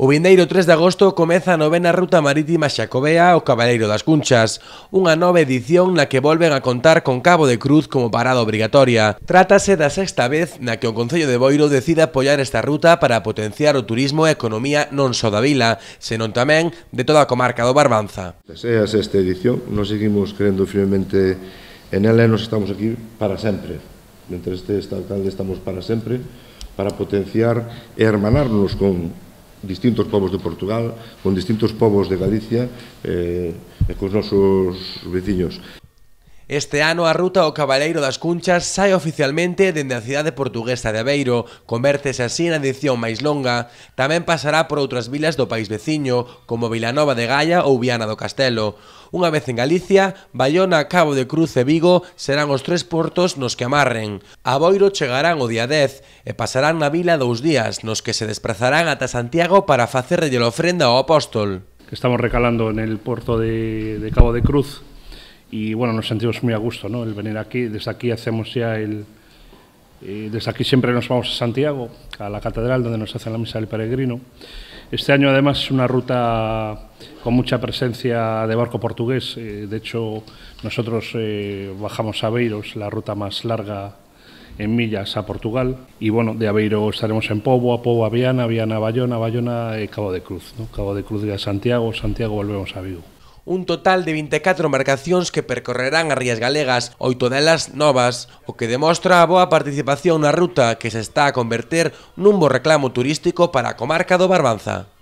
O vindeiro 3 de agosto comeza a novena ruta marítima Xacobea ao Cabaleiro das Cunchas, unha nova edición na que volven a contar con Cabo de Cruz como parada obrigatoria. Trátase da sexta vez na que o Concello de Boiro decide apoiar esta ruta para potenciar o turismo e a economía non só da vila, senón tamén de toda a comarca do Barbanza. É a sexta edición, nos seguimos creendo firmemente en ela e nos estamos aquí para sempre. Mentre este alcalde estamos para sempre, para potenciar e hermanarnos con distintos povos de Portugal, con distintos povos de Galicia e cos nosos veciños. Este ano a ruta ao Cabaleiro das Cunchas sai oficialmente dende a cidade portuguesa de Aveiro, convértese así na edición máis longa. Tamén pasará por outras vilas do país veciño, como Vilanova de Gaia ou Viana do Castelo. Unha vez en Galicia, Baiona, Cabo de Cruz e Vigo serán os tres portos nos que amarren. A Boiro chegarán o día 10 e pasarán na vila 2 días, nos que se desplazarán ata Santiago para facerlle a ofrenda ao apóstol. Estamos recalando en el puerto de Cabo de Cruz. Y bueno, nos sentimos muy a gusto, ¿no? El venir aquí, desde aquí hacemos ya desde aquí siempre nos vamos a Santiago, a la catedral donde nos hacen la misa del peregrino. Este año además es una ruta con mucha presencia de barco portugués, de hecho nosotros bajamos a Aveiros, la ruta más larga en millas a Portugal, y bueno, de Aveiro estaremos en Pobo, a Pobo a Viana, Viana a Bayona, Bayona a Cabo de Cruz, ¿no? Cabo de Cruz a Santiago, Santiago volvemos a Vigo. Un total de 24 embarcacións que percorrerán as rías galegas, 8 delas novas, o que demostra a boa participación na ruta que se está a converter nun bo reclamo turístico para a comarca do Barbanza.